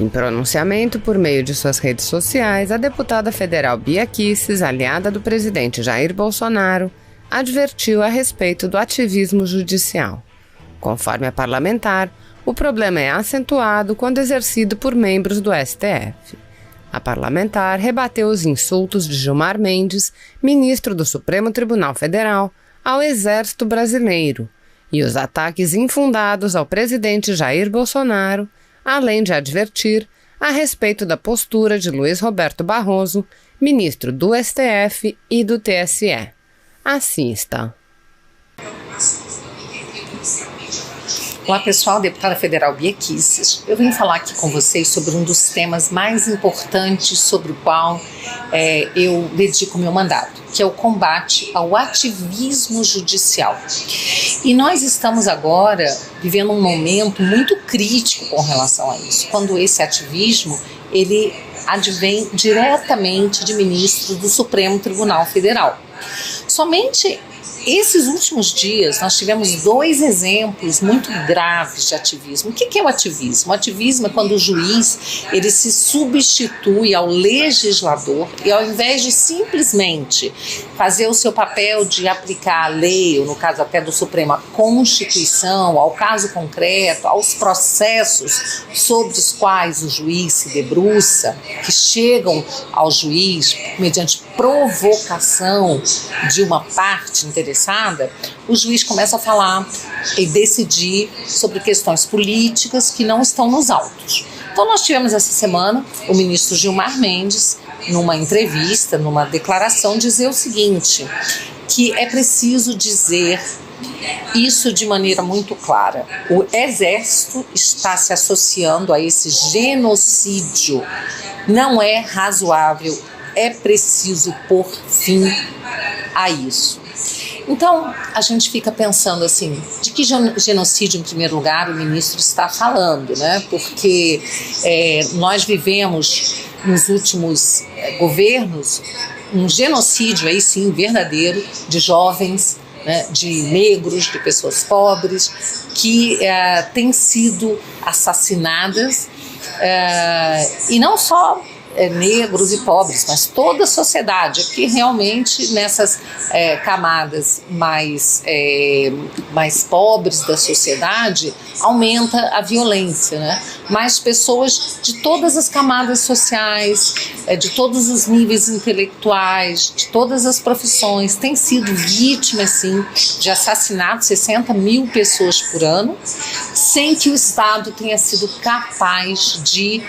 Em pronunciamento por meio de suas redes sociais, a deputada federal Bia Kicis, aliada do presidente Jair Bolsonaro, advertiu a respeito do ativismo judicial. Conforme a parlamentar, o problema é acentuado quando exercido por membros do STF. A parlamentar rebateu os insultos de Gilmar Mendes, ministro do Supremo Tribunal Federal, ao Exército Brasileiro e os ataques infundados ao presidente Jair Bolsonaro, além de advertir a respeito da postura de Luiz Roberto Barroso, ministro do STF e do TSE. Assista. Olá pessoal, deputada federal Bia Kicis. Eu vim falar aqui com vocês sobre um dos temas mais importantes sobre o qual eu dedico meu mandato, que é o combate ao ativismo judicial. E nós estamos agora vivendo um momento muito crítico com relação a isso, quando esse ativismo ele advém diretamente de ministros do Supremo Tribunal Federal. Somente esses últimos dias nós tivemos 2 exemplos muito graves de ativismo. O que é o ativismo? O ativismo é quando o juiz ele se substitui ao legislador e ao invés de simplesmente fazer o seu papel de aplicar a lei, ou no caso até do Supremo, a Constituição, ao caso concreto, aos processos sobre os quais o juiz se debruça, que chegam ao juiz mediante provocação de uma parte interessada, o juiz começa a falar e decidir sobre questões políticas que não estão nos autos. Então nós tivemos essa semana o ministro Gilmar Mendes, numa entrevista, numa declaração, dizer o seguinte, que é preciso dizer isso de maneira muito clara. O Exército está se associando a esse genocídio. Não é razoável, é preciso pôr fim a isso. Então, a gente fica pensando assim, de que genocídio, em primeiro lugar, o ministro está falando, né? Porque nós vivemos nos últimos governos um genocídio, aí sim, verdadeiro, de jovens, né, de negros, de pessoas pobres, que têm sido assassinadas, e não só negros e pobres, mas toda a sociedade, que realmente nessas camadas mais pobres da sociedade aumenta a violência, né? Mas pessoas de todas as camadas sociais, de todos os níveis intelectuais, de todas as profissões, têm sido vítimas, sim, de assassinatos, 60 mil pessoas por ano, sem que o Estado tenha sido capaz de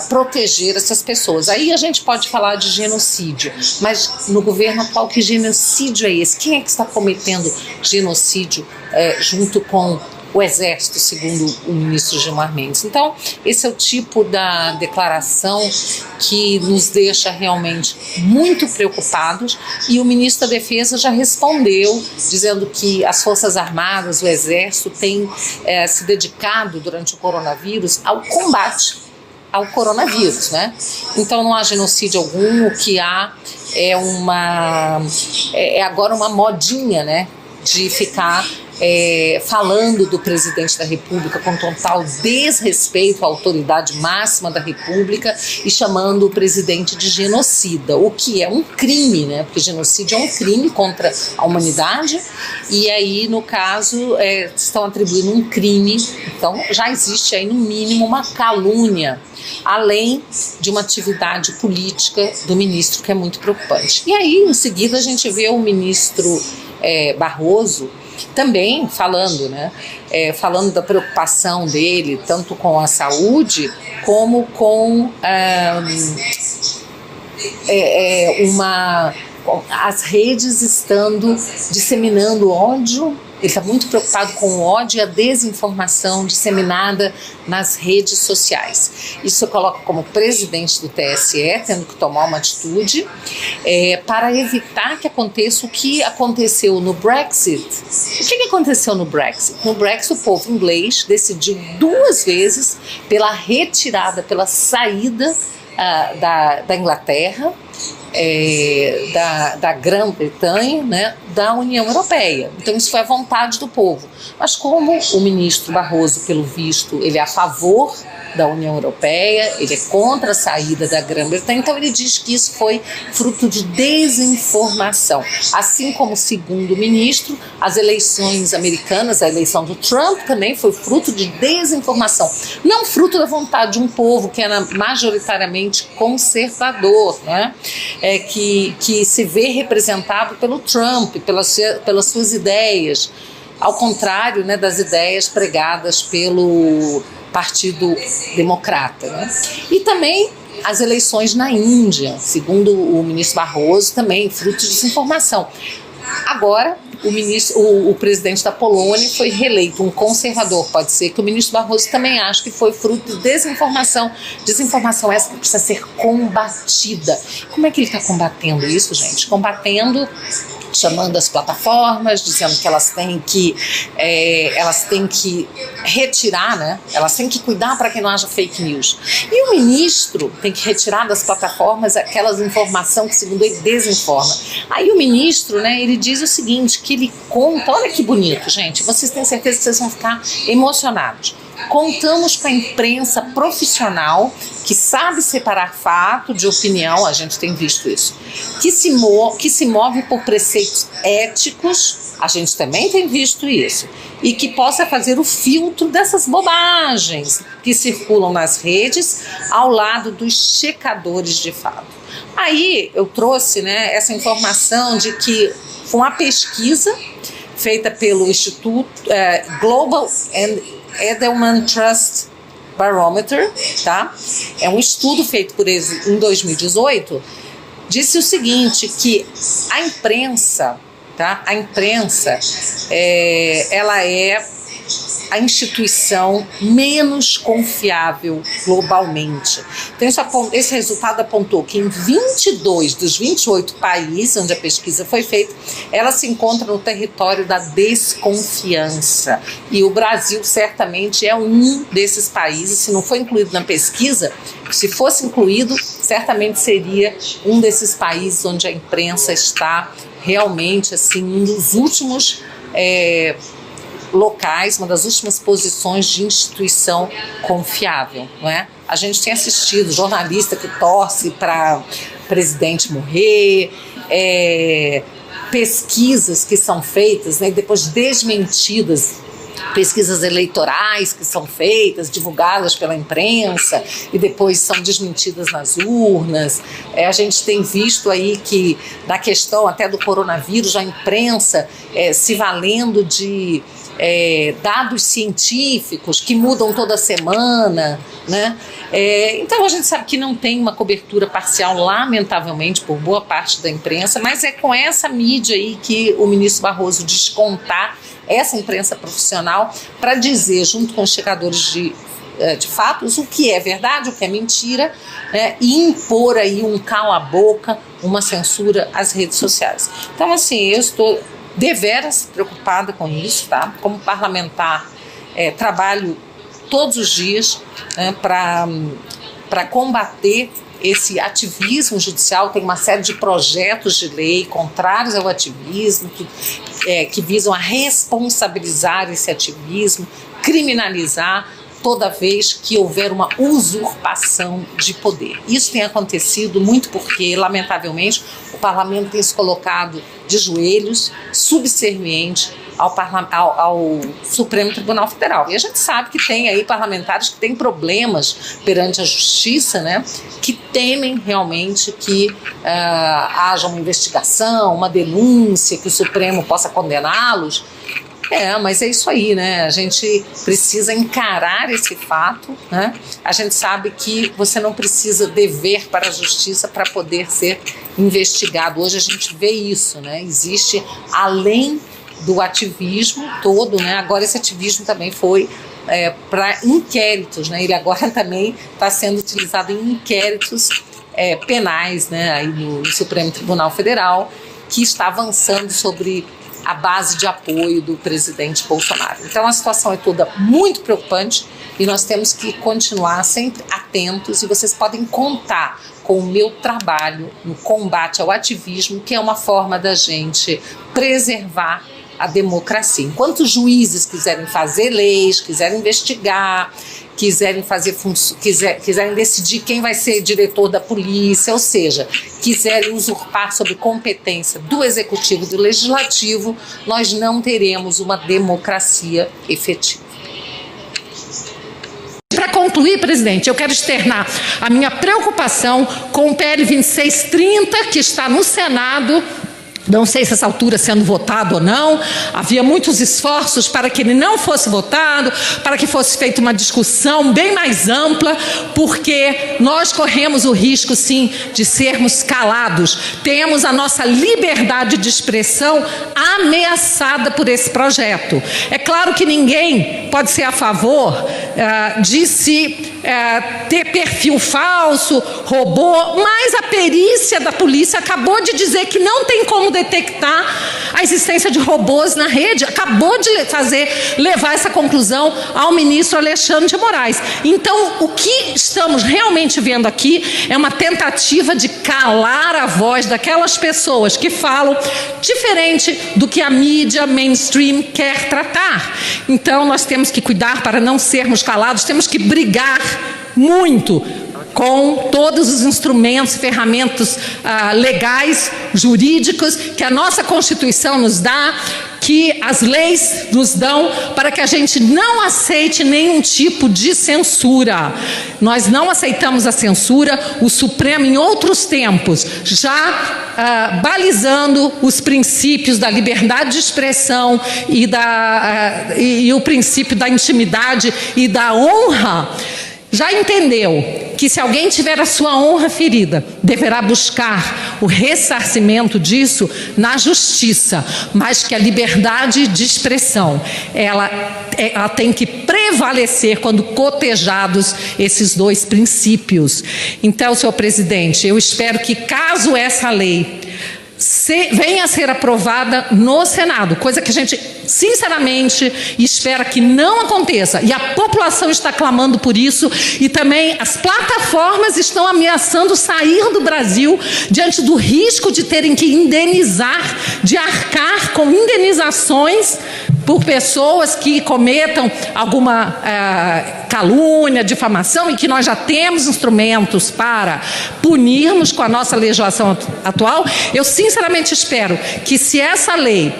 proteger essas pessoas. Aí a gente pode falar de genocídio, mas no governo atual, que genocídio é esse? Quem é que está cometendo genocídio junto com o Exército, segundo o ministro Gilmar Mendes? Então, esse é o tipo da declaração que nos deixa realmente muito preocupados, e o ministro da Defesa já respondeu, dizendo que as Forças Armadas, o Exército, têm se dedicado durante o coronavírus ao combate ao coronavírus, né? Então não há genocídio algum, o que há é agora uma modinha, né, de ficar falando do presidente da República com total desrespeito à autoridade máxima da República e chamando o presidente de genocida, o que é um crime, né? Porque genocídio é um crime contra a humanidade, e aí, no caso, estão atribuindo um crime, então já existe aí no mínimo uma calúnia, além de uma atividade política do ministro, que é muito preocupante. E aí, em seguida, a gente vê o ministro Barroso também falando, né? Falando da preocupação dele, tanto com a saúde, como com as redes estando disseminando ódio. Ele está muito preocupado com o ódio e a desinformação disseminada nas redes sociais. Isso eu coloco como presidente do TSE, tendo que tomar uma atitude para evitar que aconteça o que aconteceu no Brexit. O que aconteceu no Brexit? No Brexit, o povo inglês decidiu 2 vezes pela retirada, pela saída da Inglaterra, da Grã-Bretanha, né, da União Europeia. Então isso foi a vontade do povo. Mas como o ministro Barroso, pelo visto, ele é a favor da União Europeia, ele é contra a saída da Grã-Bretanha, então ele diz que isso foi fruto de desinformação. Assim como, segundo o ministro, as eleições americanas, a eleição do Trump também foi fruto de desinformação, não fruto da vontade de um povo que era majoritariamente conservador, né? Que se vê representado pelo Trump, pelas suas ideias, ao contrário, né, das ideias pregadas pelo Partido Democrata, né? E também as eleições na Índia, segundo o ministro Barroso, também fruto de desinformação. Agora, o presidente da Polônia foi reeleito, um conservador. Pode ser que o ministro Barroso também ache que foi fruto de desinformação. Desinformação essa que precisa ser combatida. Como é que ele está combatendo isso, gente? Combatendo, chamando as plataformas, dizendo que elas têm que retirar, né? Elas têm que cuidar para que não haja fake news. E o ministro tem que retirar das plataformas aquelas informações que, segundo ele, desinforma. Aí o ministro, né, ele diz o seguinte, que ele conta, olha que bonito, gente, vocês têm certeza que vocês vão ficar emocionados. Contamos com a imprensa profissional que sabe separar fato de opinião, a gente tem visto isso, que se move por preceitos éticos, a gente também tem visto isso, e que possa fazer o filtro dessas bobagens que circulam nas redes ao lado dos checadores de fato. Aí eu trouxe, né, essa informação de que foi uma pesquisa feita pelo Instituto Global Edelman Trust Barometer, tá? É um estudo feito por eles em 2018, disse o seguinte, que a imprensa, tá? A imprensa, ela é a instituição menos confiável globalmente. Então, esse resultado apontou que em 22 dos 28 países onde a pesquisa foi feita, ela se encontra no território da desconfiança. E o Brasil certamente é um desses países, se não foi incluído na pesquisa, se fosse incluído, certamente seria um desses países onde a imprensa está realmente assim, um dos últimos locais, uma das últimas posições de instituição confiável, não é? A gente tem assistido jornalista que torce para presidente morrer, pesquisas que são feitas, né, depois desmentidas, pesquisas eleitorais que são feitas, divulgadas pela imprensa e depois são desmentidas nas urnas. A gente tem visto aí que na questão até do coronavírus, a imprensa se valendo de dados científicos que mudam toda semana, né? Então a gente sabe que não tem uma cobertura parcial, lamentavelmente, por boa parte da imprensa, mas é com essa mídia aí que o ministro Barroso diz contar essa imprensa profissional para dizer, junto com os checadores de fatos, o que é verdade, o que é mentira, né, e impor aí um cala-boca, uma censura às redes sociais. Então, assim, eu estou deveras preocupada com isso, tá? Como parlamentar, trabalho todos os dias, né, para combater esse ativismo judicial. Tem uma série de projetos de lei contrários ao ativismo, que visam a responsabilizar esse ativismo, criminalizar toda vez que houver uma usurpação de poder. Isso tem acontecido muito porque, lamentavelmente, o parlamento tem se colocado de joelhos, subserviente ao Supremo Tribunal Federal. E a gente sabe que tem aí parlamentares que têm problemas perante a justiça, né, que temem realmente que haja uma investigação, uma denúncia, que o Supremo possa condená-los. Mas é isso aí, né? A gente precisa encarar esse fato, né? A gente sabe que você não precisa dever para a justiça para poder ser investigado. Hoje a gente vê isso, né? Existe, além do ativismo todo, né? Agora esse ativismo também foi para inquéritos, né? Ele agora também está sendo utilizado em inquéritos penais, né? Aí no Supremo Tribunal Federal, que está avançando sobre a base de apoio do presidente Bolsonaro. Então a situação é toda muito preocupante e nós temos que continuar sempre atentos, e vocês podem contar com o meu trabalho no combate ao ativismo, que é uma forma da gente preservar a democracia. Enquanto os juízes quiserem fazer leis, quiserem investigar, quiserem decidir quem vai ser diretor da polícia, ou seja, quiserem usurpar sobre competência do executivo e do legislativo, nós não teremos uma democracia efetiva. Para concluir, presidente, eu quero externar a minha preocupação com o PL 2630, que está no Senado. Não sei se essa altura sendo votado ou não, havia muitos esforços para que ele não fosse votado, para que fosse feita uma discussão bem mais ampla, porque nós corremos o risco, sim, de sermos calados. Temos a nossa liberdade de expressão ameaçada por esse projeto. É claro que ninguém pode ser a favor de se ter perfil falso, robô, mas a perícia da polícia acabou de dizer que não tem como detectar a existência de robôs na rede, acabou de levar essa conclusão ao ministro Alexandre de Moraes. Então, o que estamos realmente vendo aqui é uma tentativa de calar a voz daquelas pessoas que falam diferente do que a mídia mainstream quer tratar. Então, nós temos que cuidar para não sermos calados, temos que brigar muito com todos os instrumentos, ferramentas legais, jurídicos, que a nossa Constituição nos dá, que as leis nos dão, para que a gente não aceite nenhum tipo de censura. Nós não aceitamos a censura. O Supremo, em outros tempos, já balizando os princípios da liberdade de expressão e o princípio da intimidade e da honra, já entendeu que se alguém tiver a sua honra ferida, deverá buscar o ressarcimento disso na justiça, mas que a liberdade de expressão, ela tem que prevalecer quando cotejados esses dois princípios. Então, senhor presidente, eu espero que, caso essa lei venha a ser aprovada no Senado, coisa que a gente sinceramente espera que não aconteça, e a população está clamando por isso, e também as plataformas estão ameaçando sair do Brasil diante do risco de terem que indenizar, de arcar com indenizações por pessoas que cometam alguma calúnia, difamação, e que nós já temos instrumentos para punirmos com a nossa legislação atual. Eu sinceramente espero que, se essa lei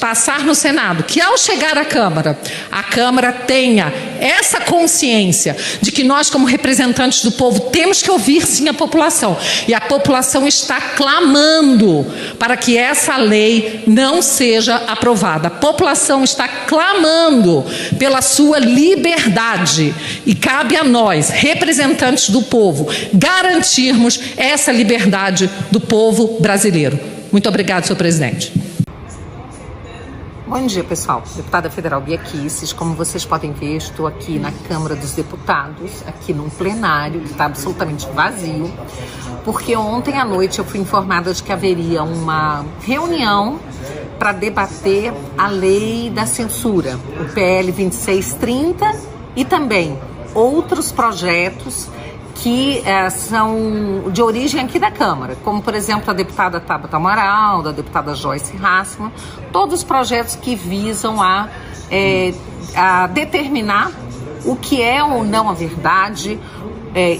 passar no Senado, que ao chegar à Câmara, a Câmara tenha essa consciência de que nós, como representantes do povo, temos que ouvir sim a população, e a população está clamando para que essa lei não seja aprovada. A população está clamando pela sua liberdade, e cabe a nós, representantes do povo, garantirmos essa liberdade do povo brasileiro. Muito obrigado, senhor presidente. Bom dia, pessoal. Deputada federal Bia Kicis, como vocês podem ver, estou aqui na Câmara dos Deputados, aqui num plenário que está absolutamente vazio, porque ontem à noite eu fui informada de que haveria uma reunião para debater a lei da censura, o PL 2630, e também outros projetos que são de origem aqui da Câmara, como, por exemplo, a deputada Tabata Amaral, da deputada Joyce Hasselmann, todos os projetos que visam a determinar o que é ou não a verdade,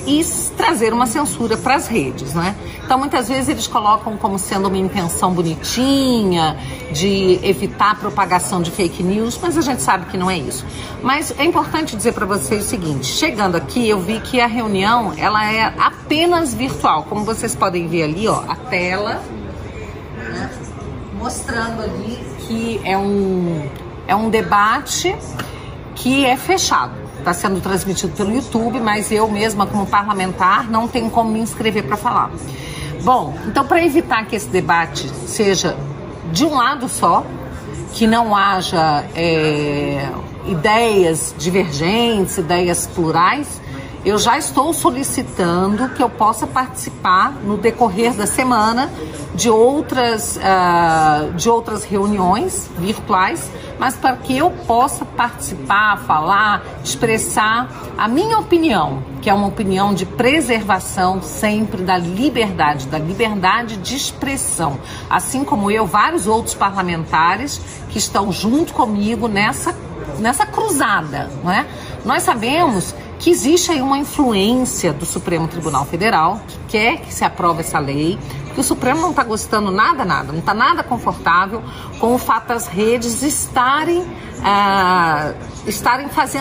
e trazer uma censura para as redes, né? Então, muitas vezes eles colocam como sendo uma intenção bonitinha de evitar a propagação de fake news, mas a gente sabe que não é isso. Mas é importante dizer para vocês o seguinte: chegando aqui, eu vi que a reunião ela é apenas virtual, como vocês podem ver ali, ó, a tela, né, mostrando ali que é um debate que é fechado. Está sendo transmitido pelo YouTube, mas eu mesma, como parlamentar, não tenho como me inscrever para falar. Bom, então, para evitar que esse debate seja de um lado só, que não haja ideias divergentes, ideias plurais, eu já estou solicitando que eu possa participar no decorrer da semana de outras reuniões virtuais, mas para que eu possa participar, falar, expressar a minha opinião, que é uma opinião de preservação sempre da liberdade de expressão. Assim como eu, vários outros parlamentares que estão junto comigo nessa cruzada, não é? Nós sabemos que existe aí uma influência do Supremo Tribunal Federal, que quer que se aprove essa lei, que o Supremo não está gostando nada, não está nada confortável com o fato das redes estarem fazendo